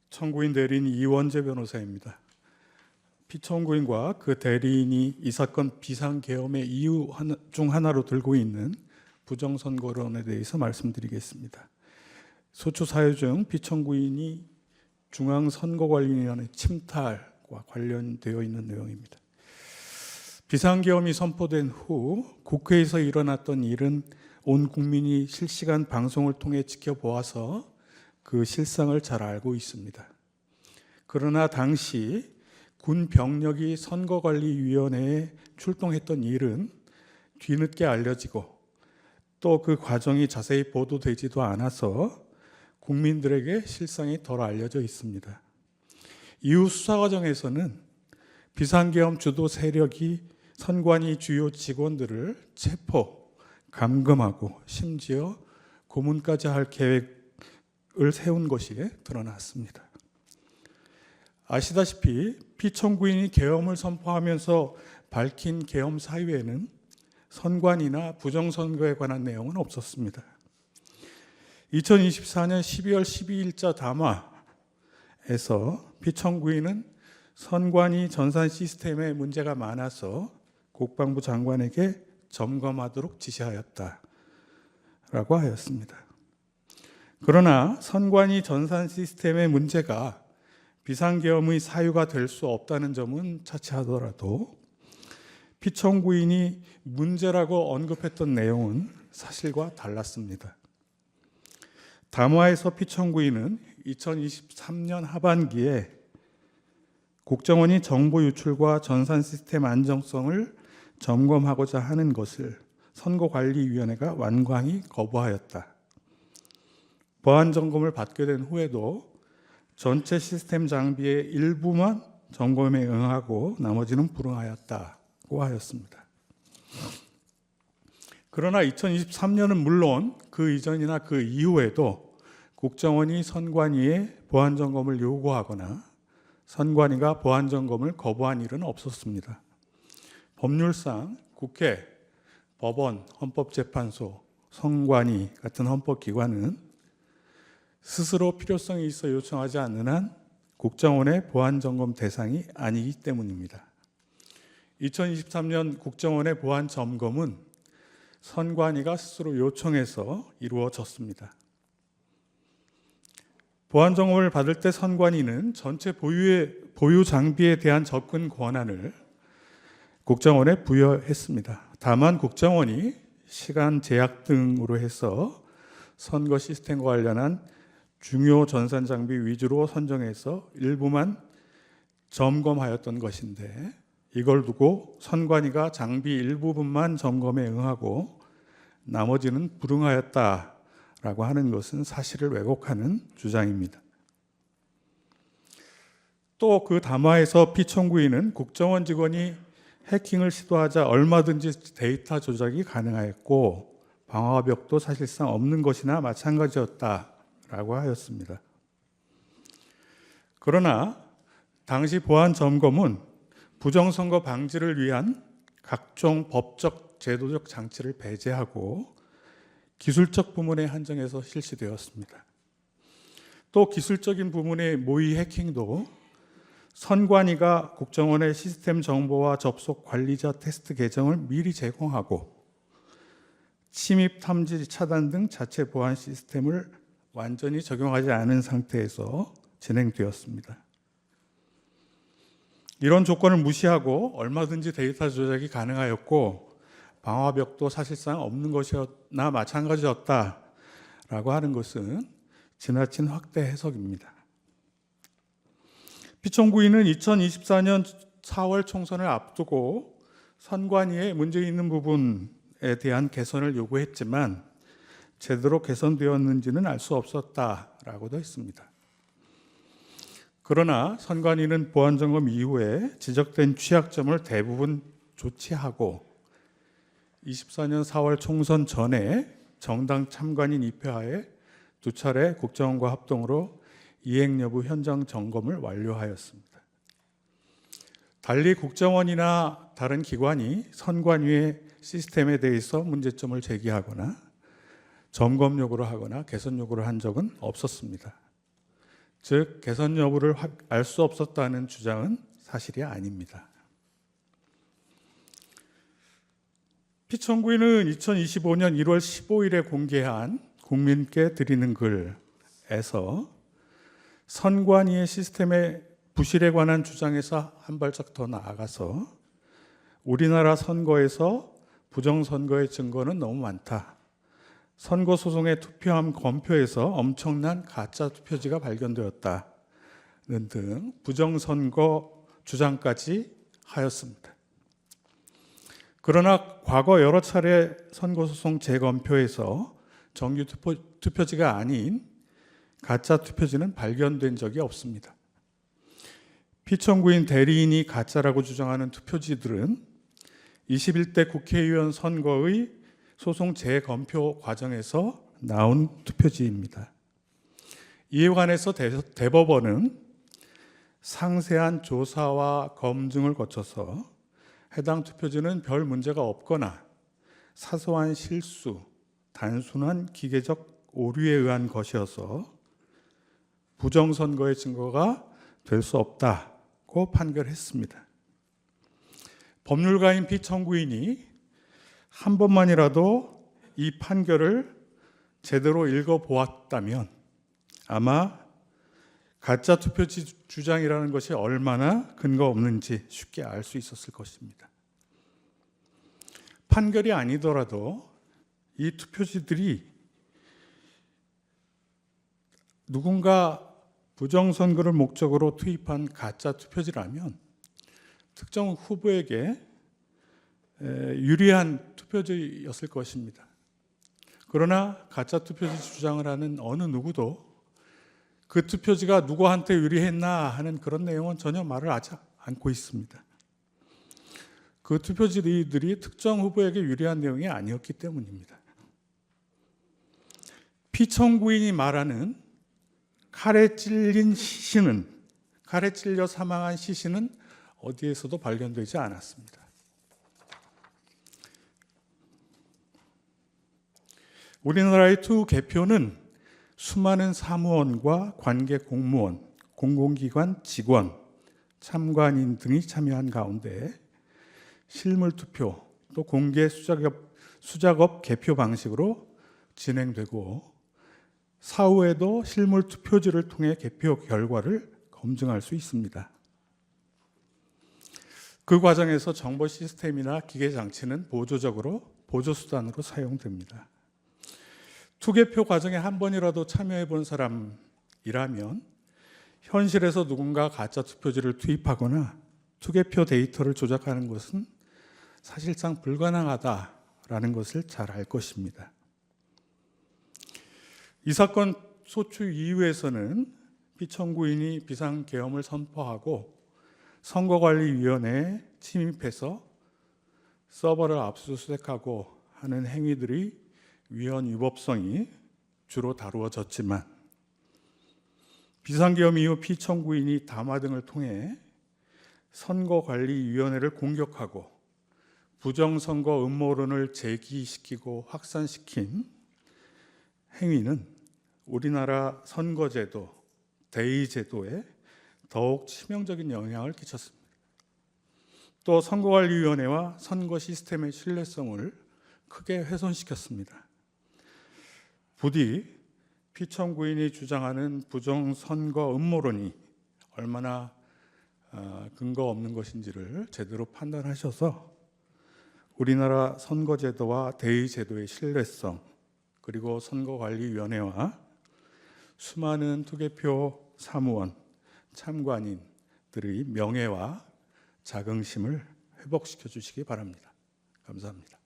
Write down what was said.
청구인 대리인 이원재 변호사입니다. 피청구인과 그 대리인이 이 사건 비상계엄의 이유 중 하나로 들고 있는 부정선거론에 대해서 말씀드리겠습니다. 소추 사유 중 피청구인이 중앙선거관리위원회 침탈과 관련되어 있는 내용입니다. 비상계엄이 선포된 후 국회에서 일어났던 일은 온 국민이 실시간 방송을 통해 지켜보아서 그 실상을 잘 알고 있습니다. 그러나 당시 군 병력이 선거관리위원회에 출동했던 일은 뒤늦게 알려지고 또 그 과정이 자세히 보도되지도 않아서 국민들에게 실상이 덜 알려져 있습니다. 이후 수사 과정에서는 비상계엄 주도 세력이 선관위 주요 직원들을 체포, 감금하고 심지어 고문까지 할 계획을 세운 것이 드러났습니다. 아시다시피 피청구인이 계엄을 선포하면서 밝힌 계엄 사유에는 선관위나 부정선거에 관한 내용은 없었습니다. 2024년 12월 12일자 담화에서 피청구인은 선관위 전산 시스템에 문제가 많아서 국방부 장관에게 점검하도록 지시하였다라고 하였습니다. 그러나 선관위 전산 시스템의 문제가 비상계엄의 사유가 될 수 없다는 점은 차치하더라도 피청구인이 문제라고 언급했던 내용은 사실과 달랐습니다. 담화에서 피청구인은 2023년 하반기에 국정원이 정보 유출과 전산 시스템 안정성을 점검하고자 하는 것을 선거관리위원회가 완강히 거부하였다. 보안 점검을 받게 된 후에도 전체 시스템 장비의 일부만 점검에 응하고 나머지는 불응하였다고 하였습니다. 그러나 2023년은 물론 그 이전이나 그 이후에도 국정원이 선관위에 보안 점검을 요구하거나 선관위가 보안 점검을 거부한 일은 없었습니다. 법률상 국회, 법원, 헌법재판소, 선관위 같은 헌법기관은 스스로 필요성이 있어 요청하지 않는 한 국정원의 보안 점검 대상이 아니기 때문입니다. 2023년 국정원의 보안 점검은 선관위가 스스로 요청해서 이루어졌습니다. 보안 점검을 받을 때 선관위는 전체 보유 장비에 대한 접근 권한을 국정원에 부여했습니다. 다만 국정원이 시간 제약 등으로 해서 선거 시스템과 관련한 중요 전산 장비 위주로 선정해서 일부만 점검하였던 것인데 이걸 두고 선관위가 장비 일부분만 점검에 응하고 나머지는 불응하였다라고 하는 것은 사실을 왜곡하는 주장입니다. 또 그 담화에서 피청구인은 국정원 직원이 해킹을 시도하자 얼마든지 데이터 조작이 가능하였고 방화벽도 사실상 없는 것이나 마찬가지였다라고 하였습니다. 그러나 당시 보안 점검은 부정선거 방지를 위한 각종 법적, 제도적 장치를 배제하고 기술적 부문에 한정해서 실시되었습니다. 또 기술적인 부문의 모의 해킹도 선관위가 국정원의 시스템 정보와 접속 관리자 테스트 계정을 미리 제공하고 침입 탐지 차단 등 자체 보안 시스템을 완전히 적용하지 않은 상태에서 진행되었습니다. 이런 조건을 무시하고 얼마든지 데이터 조작이 가능하였고 방화벽도 사실상 없는 것이나 마찬가지였다라고 하는 것은 지나친 확대 해석입니다. 피청구인은 2024년 4월 총선을 앞두고 선관위에 문제 있는 부분에 대한 개선을 요구했지만 제대로 개선되었는지는 알 수 없었다라고도 했습니다. 그러나 선관위는 보안점검 이후에 지적된 취약점을 대부분 조치하고 24년 4월 총선 전에 정당 참관인 입회하에 2차례 국정원과 합동으로 이행 여부 현장 점검을 완료하였습니다. 달리 국정원이나 다른 기관이 선관위의 시스템에 대해서 문제점을 제기하거나 점검 요구를 하거나 개선 요구를 한 적은 없었습니다. 즉 개선 여부를 알 수 없었다는 주장은 사실이 아닙니다. 피청구인은 2025년 1월 15일에 공개한 국민께 드리는 글에서 선관위의 시스템의 부실에 관한 주장에서 한 발짝 더 나아가서 우리나라 선거에서 부정선거의 증거는 너무 많다. 선거소송의 투표함 검표에서 엄청난 가짜 투표지가 발견되었다는 등 부정선거 주장까지 하였습니다. 그러나 과거 여러 차례 선거소송 재검표에서 정규 투표지가 아닌 가짜 투표지는 발견된 적이 없습니다. 피청구인 대리인이 가짜라고 주장하는 투표지들은 21대 국회의원 선거의 소송 재검표 과정에서 나온 투표지입니다. 이에 관해서 대법원은 상세한 조사와 검증을 거쳐서 해당 투표지는 별 문제가 없거나 사소한 실수, 단순한 기계적 오류에 의한 것이어서 부정선거의 증거가 될 수 없다고 판결했습니다. 법률가인 피청구인이 한 번만이라도 이 판결을 제대로 읽어보았다면 아마 가짜 투표지 주장이라는 것이 얼마나 근거 없는지 쉽게 알 수 있었을 것입니다. 판결이 아니더라도 이 투표지들이 누군가 부정선거를 목적으로 투입한 가짜 투표지라면 특정 후보에게 유리한 투표지였을 것입니다. 그러나 가짜 투표지 주장을 하는 어느 누구도 그 투표지가 누구한테 유리했나 하는 그런 내용은 전혀 말을 하지 않고 있습니다. 그 투표지들이 특정 후보에게 유리한 내용이 아니었기 때문입니다. 피청구인이 말하는 칼에 찔려 사망한 시신은 어디에서도 발견되지 않았습니다. 우리나라의 투 개표는 수많은 사무원과 관계 공무원, 공공기관 직원, 참관인 등이 참여한 가운데 실물 투표 또 공개 수작업 개표 방식으로 진행되고 사후에도 실물 투표지를 통해 개표 결과를 검증할 수 있습니다. 그 과정에서 정보 시스템이나 기계 장치는 보조수단으로 사용됩니다. 투개표 과정에 한 번이라도 참여해 본 사람이라면 현실에서 누군가 가짜 투표지를 투입하거나 투개표 데이터를 조작하는 것은 사실상 불가능하다라는 것을 잘 알 것입니다. 이 사건 소추 이후에서는 피청구인이 비상계엄을 선포하고 선거관리위원회에 침입해서 서버를 압수수색하고 하는 행위들이 위헌 위법성이 주로 다루어졌지만 비상계엄 이후 피청구인이 담화 등을 통해 선거관리위원회를 공격하고 부정선거 음모론을 제기시키고 확산시킨 행위는 우리나라 선거제도, 대의제도에 더욱 치명적인 영향을 끼쳤습니다. 또 선거관리위원회와 선거 시스템의 신뢰성을 크게 훼손시켰습니다. 부디 피청구인이 주장하는 부정선거 음모론이 얼마나 근거 없는 것인지를 제대로 판단하셔서 우리나라 선거제도와 대의제도의 신뢰성 그리고 선거관리위원회와 수많은 투개표 사무원, 참관인들의 명예와 자긍심을 회복시켜 주시기 바랍니다. 감사합니다.